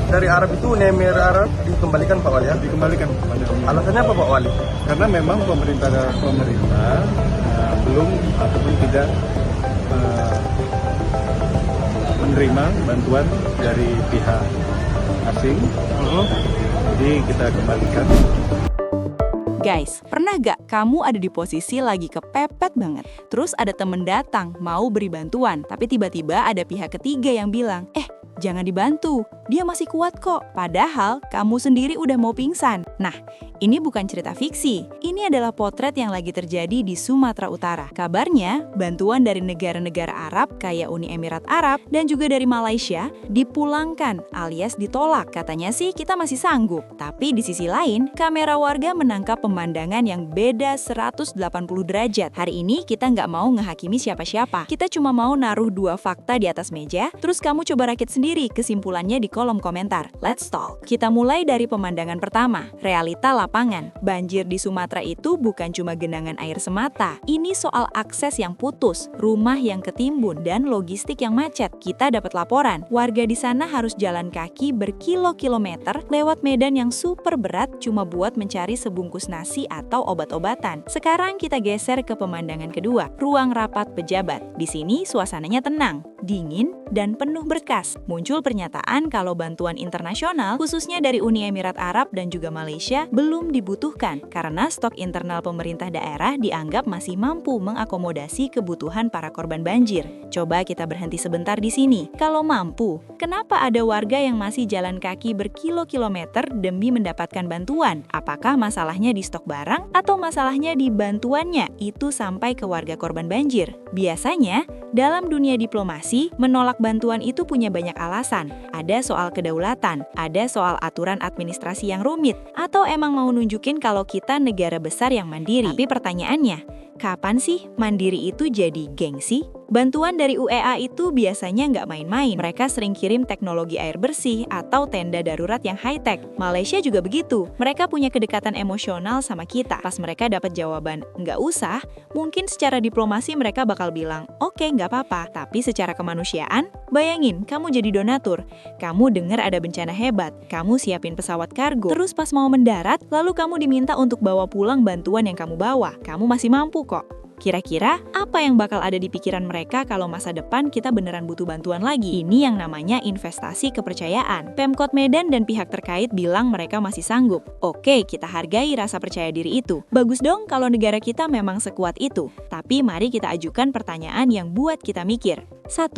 Dari Arab itu Uni Emirat Arab dikembalikan Pak Wali ya? Dikembalikan kepada Uni. Alasannya apa Pak Wali? Karena memang pemerintah belum ataupun tidak menerima bantuan dari pihak asing, jadi kita kembalikan. Guys, pernah gak kamu ada di posisi lagi kepepet banget? Terus ada temen datang mau beri bantuan, tapi tiba-tiba ada pihak ketiga yang bilang, jangan dibantu, dia masih kuat kok. Padahal kamu sendiri udah mau pingsan. Nah, ini bukan cerita fiksi. Ini adalah potret yang lagi terjadi di Sumatera Utara. Kabarnya, bantuan dari negara-negara Arab kayak Uni Emirat Arab dan juga dari Malaysia dipulangkan alias ditolak. Katanya sih kita masih sanggup. Tapi di sisi lain, kamera warga menangkap pemandangan yang beda 180 derajat. Hari ini kita nggak mau ngehakimi siapa-siapa. Kita cuma mau naruh dua fakta di atas meja, terus kamu coba rakit sendiri kesimpulannya di kolom komentar. Let's talk. Kita mulai dari pemandangan pertama, realita lapangan. Banjir di Sumatera itu bukan cuma genangan air semata. Ini soal akses yang putus, rumah yang ketimbun, dan logistik yang macet. Kita dapat laporan, warga di sana harus jalan kaki berkilo-kilometer lewat medan yang super berat cuma buat mencari sebungkus nasi atau obat-obatan. Sekarang kita geser ke pemandangan kedua, ruang rapat pejabat. Di sini suasananya tenang, dingin, dan penuh berkas. Muncul pernyataan kalau bantuan internasional, khususnya dari Uni Emirat Arab dan juga Malaysia, belum dibutuhkan karena stok internal pemerintah daerah dianggap masih mampu mengakomodasi kebutuhan para korban banjir. Coba kita berhenti sebentar di sini. Kalau mampu, kenapa ada warga yang masih jalan kaki berkilo-kilometer demi mendapatkan bantuan? Apakah masalahnya di stok barang atau masalahnya di bantuannya itu sampai ke warga korban banjir? Biasanya, dalam dunia diplomasi, menolak bantuan itu punya banyak alasan. Ada soal kedaulatan, ada soal aturan administrasi yang rumit, atau emang mau nunjukin kalau kita negara besar yang mandiri. Tapi pertanyaannya, kapan sih mandiri itu jadi gengsi? Bantuan dari UEA itu biasanya nggak main-main. Mereka sering kirim teknologi air bersih atau tenda darurat yang high-tech. Malaysia juga begitu. Mereka punya kedekatan emosional sama kita. Pas mereka dapat jawaban, nggak usah, mungkin secara diplomasi mereka bakal bilang, oke, nggak apa-apa. Tapi secara kemanusiaan, bayangin, kamu jadi donatur. Kamu dengar ada bencana hebat. Kamu siapin pesawat kargo. Terus pas mau mendarat, lalu kamu diminta untuk bawa pulang bantuan yang kamu bawa. Kamu masih mampu kok. Kira-kira apa yang bakal ada di pikiran mereka kalau masa depan kita beneran butuh bantuan lagi? Ini yang namanya investasi kepercayaan. Pemkot Medan dan pihak terkait bilang mereka masih sanggup. Oke, kita hargai rasa percaya diri itu. Bagus dong kalau negara kita memang sekuat itu. Tapi mari kita ajukan pertanyaan yang buat kita mikir. 1.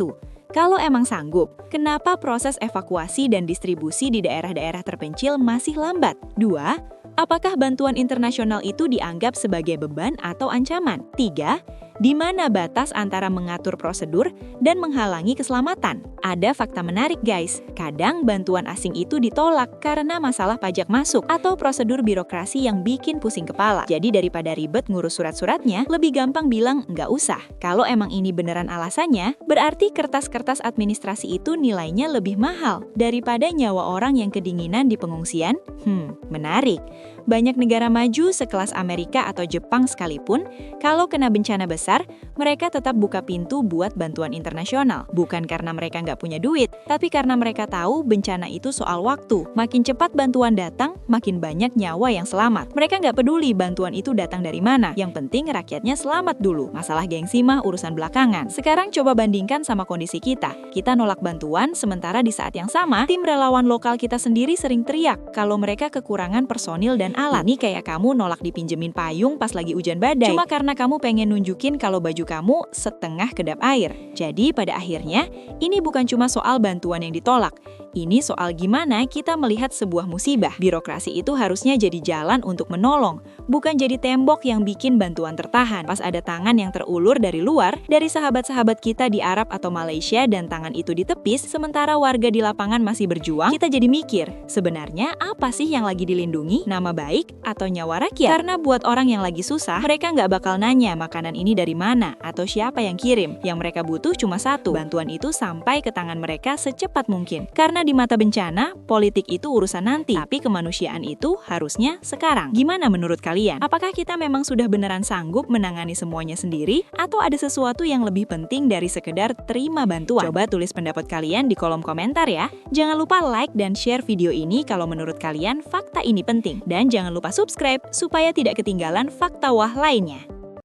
Kalau emang sanggup, kenapa proses evakuasi dan distribusi di daerah-daerah terpencil masih lambat? 2. Apakah bantuan internasional itu dianggap sebagai beban atau ancaman? 3. Di mana batas antara mengatur prosedur dan menghalangi keselamatan? Ada fakta menarik guys, kadang bantuan asing itu ditolak karena masalah pajak masuk atau prosedur birokrasi yang bikin pusing kepala. Jadi daripada ribet ngurus surat-suratnya, lebih gampang bilang nggak usah. Kalau emang ini beneran alasannya, berarti kertas-kertas administrasi itu nilainya lebih mahal daripada nyawa orang yang kedinginan di pengungsian? Menarik. Banyak negara maju sekelas Amerika atau Jepang sekalipun, kalau kena bencana besar, mereka tetap buka pintu buat bantuan internasional. Bukan karena mereka nggak punya duit, tapi karena mereka tahu bencana itu soal waktu. Makin cepat bantuan datang, makin banyak nyawa yang selamat. Mereka nggak peduli bantuan itu datang dari mana. Yang penting rakyatnya selamat dulu. Masalah gengsi mah urusan belakangan. Sekarang coba bandingkan sama kondisi kita. Kita nolak bantuan, sementara di saat yang sama, tim relawan lokal kita sendiri sering teriak kalau mereka kekurangan personil dan alat. Ini kayak kamu nolak dipinjemin payung pas lagi hujan badai. Cuma karena kamu pengen nunjukin kalau baju kamu setengah kedap air. Jadi pada akhirnya, ini bukan cuma soal bantuan yang ditolak. Ini soal gimana kita melihat sebuah musibah. Birokrasi itu harusnya jadi jalan untuk menolong, bukan jadi tembok yang bikin bantuan tertahan. Pas ada tangan yang terulur dari luar, dari sahabat-sahabat kita di Arab atau Malaysia dan tangan itu ditepis, sementara warga di lapangan masih berjuang, kita jadi mikir, sebenarnya apa sih yang lagi dilindungi? Nama baik atau nyawa rakyat? Karena buat orang yang lagi susah, mereka nggak bakal nanya makanan ini dari mana atau siapa yang kirim. Yang mereka butuh cuma satu, bantuan itu sampai ke tangan mereka secepat mungkin. Karena Karena di mata bencana, politik itu urusan nanti, tapi kemanusiaan itu harusnya sekarang. Gimana menurut kalian? Apakah kita memang sudah beneran sanggup menangani semuanya sendiri? Atau ada sesuatu yang lebih penting dari sekedar terima bantuan? Coba tulis pendapat kalian di kolom komentar ya. Jangan lupa like dan share video ini kalau menurut kalian fakta ini penting. Dan jangan lupa subscribe supaya tidak ketinggalan fakta wah lainnya.